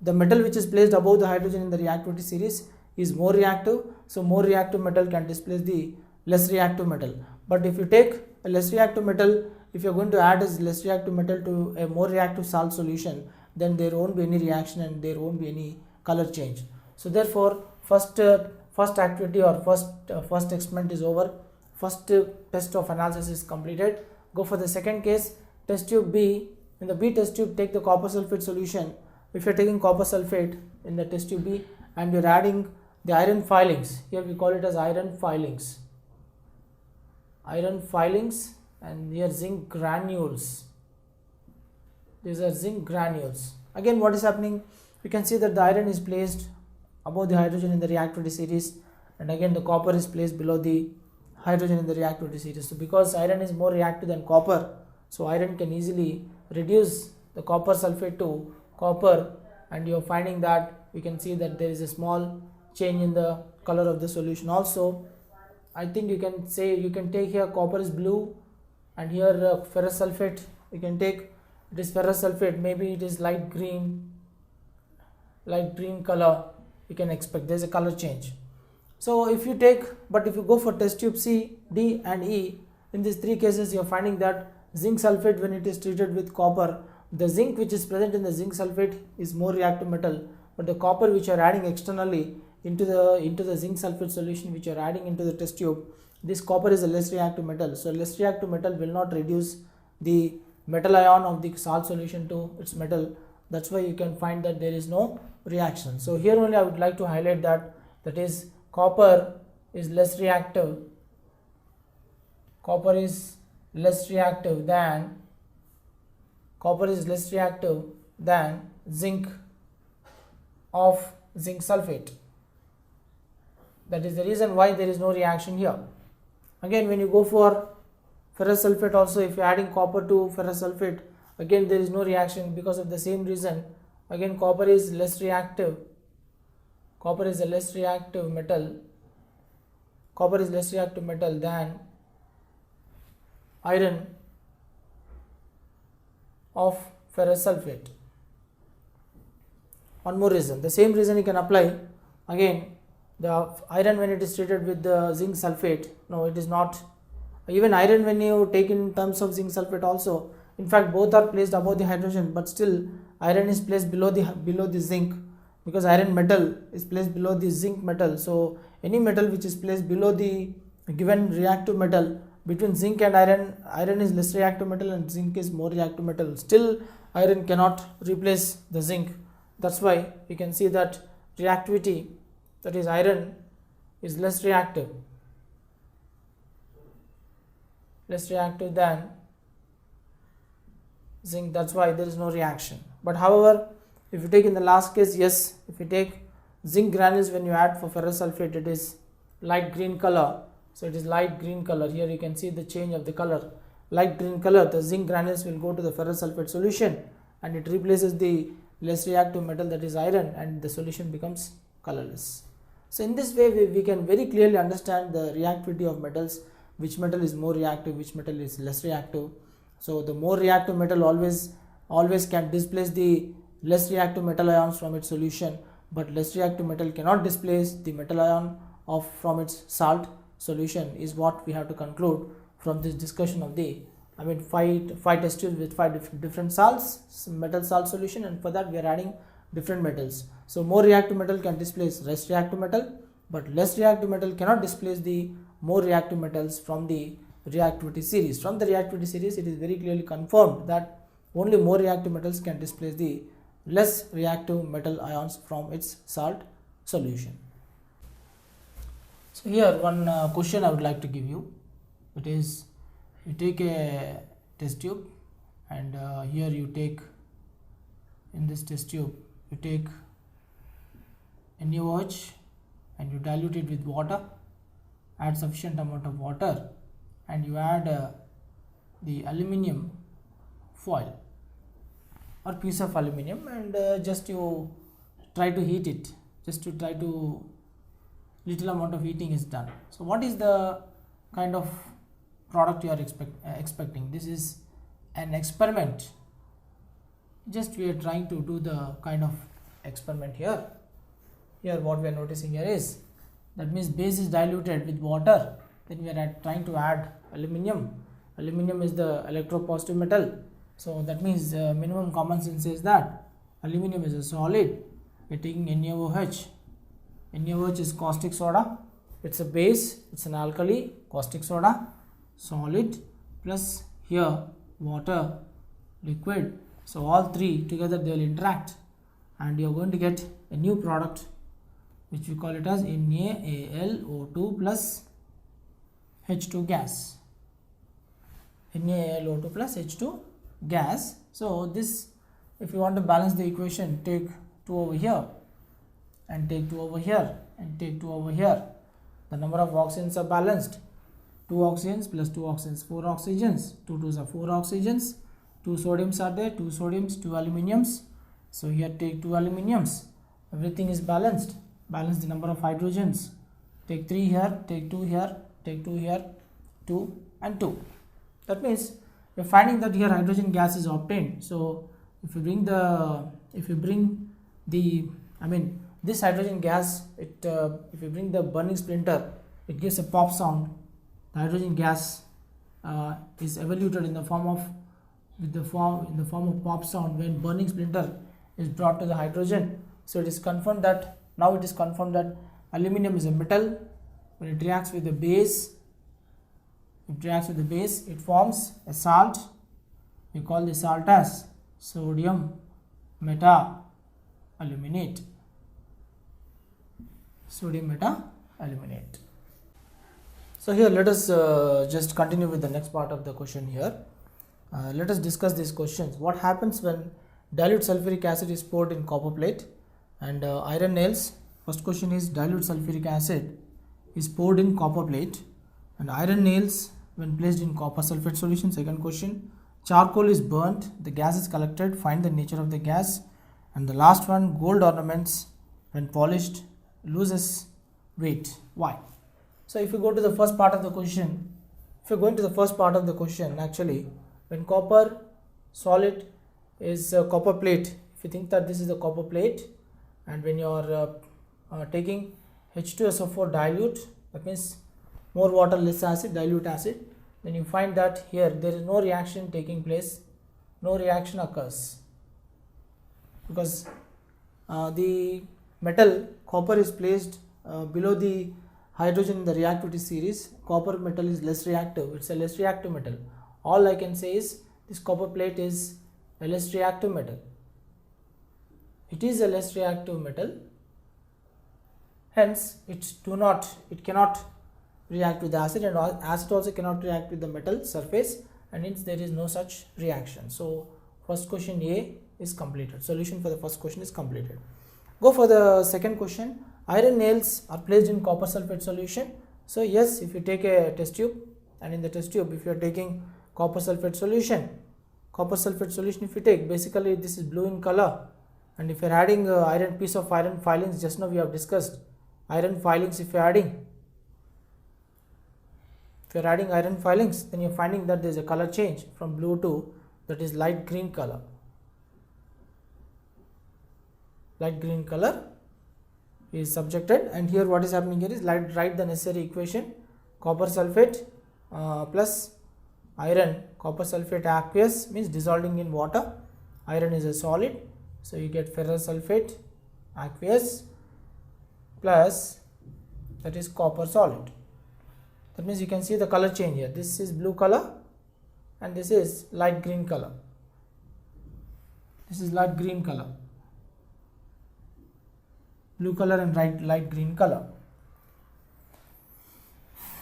The metal which is placed above the hydrogen in the reactivity series is more reactive, so more reactive metal can displace the less reactive metal. But if you take a less reactive metal, if you are going to add a less reactive metal to a more reactive salt solution, then there won't be any reaction and there won't be any color change. So therefore, first activity or first experiment is over. First test of analysis is completed. Go for the second case, test tube B. In the B test tube, take the copper sulfate solution. If you are taking copper sulfate in the test tube B and you are adding the iron filings, here we call it as iron filings, and here zinc granules. These are zinc granules. Again, what is happening? You can see that the iron is placed above the hydrogen in the reactivity series, and again the copper is placed below the hydrogen in the reactivity series. So because iron is more reactive than copper, so iron can easily reduce the copper sulfate to copper, and you are finding that you can see that there is a small change in the color of the solution. Also, I think you can say, you can take here copper is blue, and here ferrous sulfate you can take, it is ferrous sulfate, maybe it is light green color, you can expect there is a color change. So if you go for test tube C, D and E, in these three cases you are finding that zinc sulfate, when it is treated with copper, the zinc which is present in the zinc sulfate is more reactive metal, but the copper which you are adding externally into the zinc sulfate solution which you are adding into the test tube, this copper is a less reactive metal. So less reactive metal will not reduce the metal ion of the salt solution to its metal. That's why you can find that there is no reaction. So here only I would like to highlight that that is copper is less reactive. Copper is less reactive than zinc of zinc sulfate. That is the reason why there is no reaction here. Again, when you go for ferrous sulfate also, if you are adding copper to ferrous sulfate, again there is no reaction because of the same reason. Again, copper is less reactive. Copper is a less reactive metal. Copper is less reactive metal than iron of ferrous sulfate. One more reason, the same reason you can apply. Again, the iron when it is treated with the zinc sulfate, no, it is not. Even iron when you take in terms of zinc sulfate also, in fact both are placed above the hydrogen, but still iron is placed below the zinc, because iron metal is placed below the zinc metal. So any metal which is placed below the given reactive metal, between zinc and iron is less reactive metal and zinc is more reactive metal. Still iron cannot replace the zinc. That's why you can see that reactivity, that is iron is less reactive than zinc. That's why there is no reaction. But however, if you take in the last case, yes, if you take zinc granules when you add for ferrous sulfate, it is light green color. So it is light green color. Here you can see the change of the color. Light green color, the zinc granules will go to the ferrous sulfate solution and it replaces the less reactive metal, that is iron, and the solution becomes colorless. So in this way we can very clearly understand the reactivity of metals, which metal is more reactive, which metal is less reactive. So the more reactive metal always can displace the less reactive metal ions from its solution, but less reactive metal cannot displace the metal ion from its salt solution, is what we have to conclude from this discussion of the five test tubes with five different salts, metal salt solution, and for that we are adding different metals. So more reactive metal can displace less reactive metal, but less reactive metal cannot displace the more reactive metals from the reactivity series. From the reactivity series, it is very clearly confirmed that only more reactive metals can displace the less reactive metal ions from its salt solution. So here one question I would like to give you. It is, you take a test tube and here you take, in this test tube you take NaOH and you dilute it with water, add sufficient amount of water, and you add the aluminium foil or piece of aluminium, and just you try to heat it, little amount of heating is done. So what is the kind of product you are expecting? This is an experiment. Just we are trying to do the kind of experiment here. Here what we are noticing here is, that means base is diluted with water, then we are trying to add aluminium. Aluminium is the electropositive metal, so that means minimum common sense says that aluminium is a solid. We are taking NaOH. NaOH is caustic soda, it's a base, it's an alkali, caustic soda, solid, plus here water, liquid. So all three together they will interact and you are going to get a new product which we call it as NaAlO2 plus H2 gas. NaAlO2 plus H2 gas. So this, if you want to balance the equation, take 2 over here and take 2 over here and take 2 over here. The number of oxygens are balanced. 2 oxygens plus 2 oxygens, 4 oxygens, 2 2s are 4 oxygens, 2 sodiums are there, 2 sodiums, 2 aluminiums. So here take 2 aluminiums, everything is balanced. Balance the number of hydrogens. Take 3 here, take 2 here, take 2 here, 2 and 2. That means we are finding that here hydrogen gas is obtained. So if you bring this hydrogen gas, if you bring the burning splinter, it gives a pop sound. The hydrogen gas is evaluated in the form of pop sound when burning splinter is brought to the hydrogen. So it is confirmed that aluminum is a metal. When it reacts with the base, it forms a salt. We call the salt as sodium meta-aluminate. sodium meta-aluminate. So here let us just continue with the next part of the question here. Let us discuss these questions. What happens when dilute sulfuric acid is poured in copper plate and iron nails? First question is dilute sulfuric acid is poured in copper plate and iron nails when placed in copper sulfate solution. Second question, charcoal is burnt, the gas is collected, find the nature of the gas. And the last one, gold ornaments when polished loses weight. Why? So if you go to the first part of the question, actually when copper solid is copper plate, if you think that this is a copper plate and when you are taking H2SO4 dilute, that means more water less acid, dilute acid, then you find that here there is no reaction taking place, no reaction occurs because the metal copper is placed below the hydrogen in the reactivity series. Copper metal is less reactive, it's a less reactive metal. All I can say is this copper plate is a less reactive metal. It is a less reactive metal, hence it cannot react with the acid, and acid also cannot react with the metal surface, and hence there is no such reaction. So first question A is completed. Solution for the first question is completed. Go for the second question. Iron nails are placed in copper sulfate solution. So yes, if you take a test tube and in the test tube if you are taking copper sulfate solution if you take, basically this is blue in color, and if you are adding piece of iron filings, just now we have discussed iron filings, if you are adding iron filings, then you are finding that there is a color change from blue to that is light green color. Light green color is subjected, and here what is happening here is write the necessary equation. Copper sulfate plus iron, copper sulfate aqueous means dissolving in water, iron is a solid, so you get ferrous sulfate aqueous plus that is copper solid. That means you can see the color change here. This is blue color and this is light green color. This is light green color, blue color and light green color.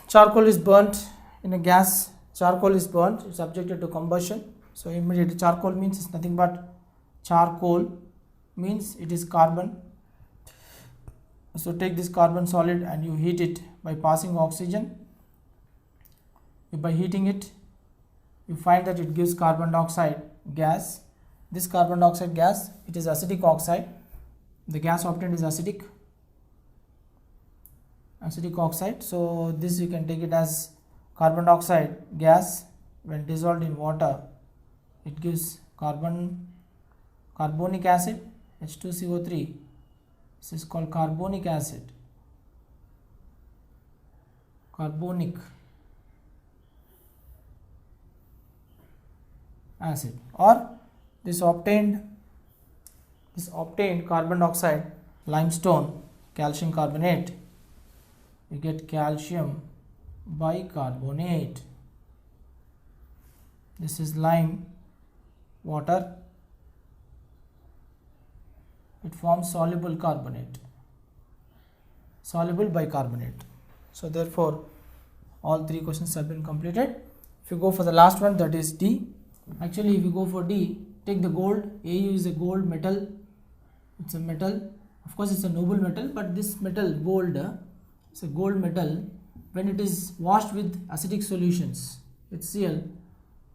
Charcoal is burnt in a gas. Charcoal is burnt, it's subjected to combustion. So immediately charcoal means it's nothing but charcoal means it is carbon. So take this carbon solid and you heat it by passing oxygen. By heating it, you find that it gives carbon dioxide gas. This carbon dioxide gas, it is acidic oxide. The gas obtained is acidic oxide. So this you can take it as carbon dioxide gas when dissolved in water, it gives carbonic acid, H2CO3. This is called carbonic acid, carbonic acid, or this obtained carbon dioxide limestone, calcium carbonate, you get calcium bicarbonate. This is lime water, it forms soluble carbonate, soluble bicarbonate. So therefore all three questions have been completed. If you go for the last one, that is D. Actually if you go for D, take the gold. Au is a gold metal, it's a metal, of course it's a noble metal, but this metal gold, it's a gold metal. When it is washed with acidic solutions, HCl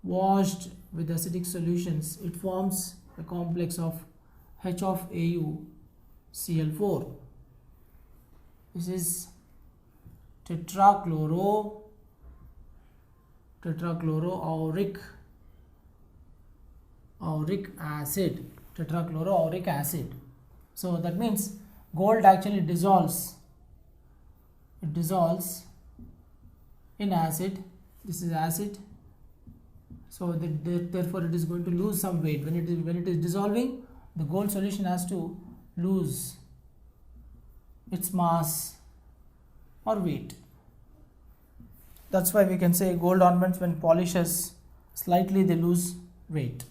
washed with acidic solutions, it forms a complex of H of AuCl4. This is tetrachloroauric acid. So that means gold actually dissolves. It dissolves in acid. This is acid. So therefore it is going to lose some weight. When it is dissolving, the gold solution has to lose its mass or weight. That's why we can say gold ornaments when polishes slightly they lose weight.